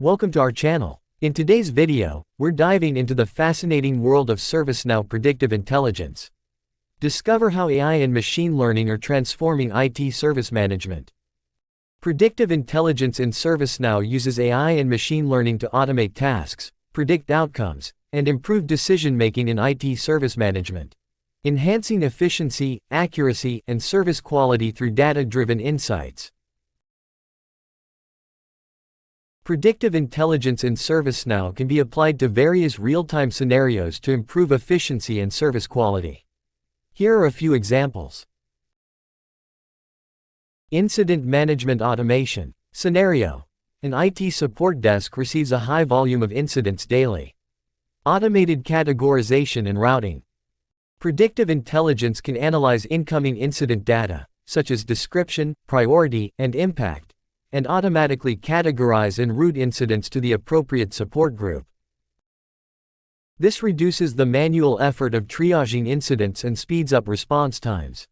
Welcome to our channel. In today's video, we're diving into the fascinating world of ServiceNow Predictive Intelligence. Discover how AI and machine learning are transforming IT service management. Predictive intelligence in ServiceNow uses AI and machine learning to automate tasks, predict outcomes, and improve decision-making in IT service management, enhancing efficiency, accuracy, and service quality through data-driven insights. Predictive intelligence in ServiceNow can be applied to various real-time scenarios to improve efficiency and service quality. Here are a few examples. Incident management automation. Scenario: an IT support desk receives a high volume of incidents daily. Automated categorization and routing. Predictive intelligence can analyze incoming incident data, such as description, priority, and impact, and automatically categorize and route incidents to the appropriate support group. This reduces the manual effort of triaging incidents and speeds up response times.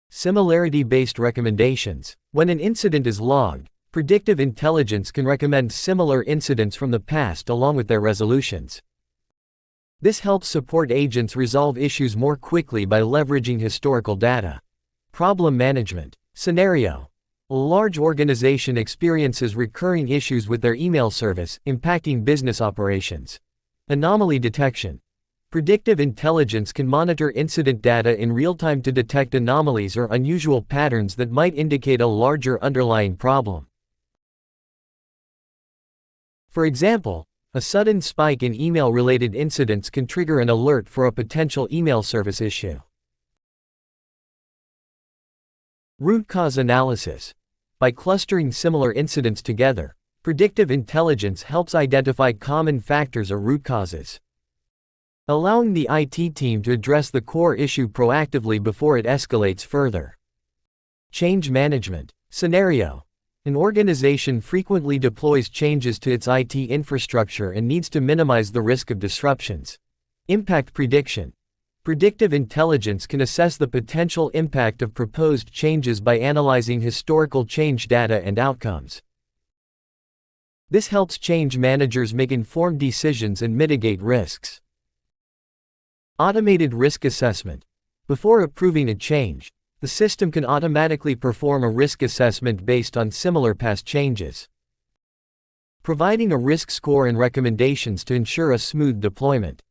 Similarity-based recommendations. When an incident is logged, predictive intelligence can recommend similar incidents from the past along with their resolutions. This helps support agents resolve issues more quickly by leveraging historical data. Problem management. Scenario: a large organization experiences recurring issues with their email service, impacting business operations. Anomaly detection. Predictive intelligence can monitor incident data in real time to detect anomalies or unusual patterns that might indicate a larger underlying problem. For example, a sudden spike in email-related incidents can trigger an alert for a potential email service issue. Root cause analysis. By clustering similar incidents together, predictive intelligence helps identify common factors or root causes, allowing the IT team to address the core issue proactively before it escalates further. Change management. Scenario: an organization frequently deploys changes to its IT infrastructure and needs to minimize the risk of disruptions. Impact prediction. Predictive intelligence can assess the potential impact of proposed changes by analyzing historical change data and outcomes. This helps change managers make informed decisions and mitigate risks. Automated risk assessment. Before approving a change, the system can automatically perform a risk assessment based on similar past changes, providing a risk score and recommendations to ensure a smooth deployment.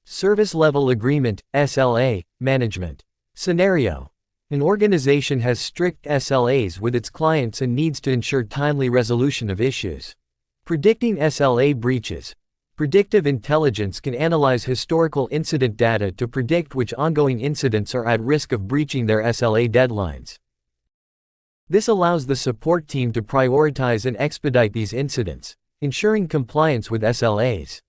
Service level agreement (SLA) management. Scenario: an organization has strict SLAs with its clients and needs to ensure timely resolution of issues. Predicting SLA breaches. Predictive intelligence can analyze historical incident data to predict which ongoing incidents are at risk of breaching their SLA deadlines. This allows the support team to prioritize and expedite these incidents, ensuring compliance with SLAs.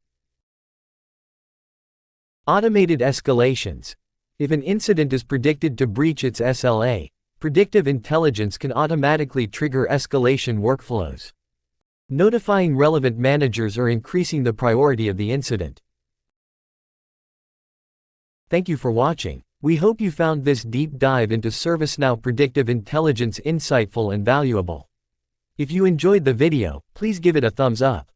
Automated escalations. If an incident is predicted to breach its SLA, predictive intelligence can automatically trigger escalation workflows, notifying relevant managers or increasing the priority of the incident. Thank you for watching. We hope you found this deep dive into ServiceNow Predictive Intelligence insightful and valuable. If you enjoyed the video, please give it a thumbs up.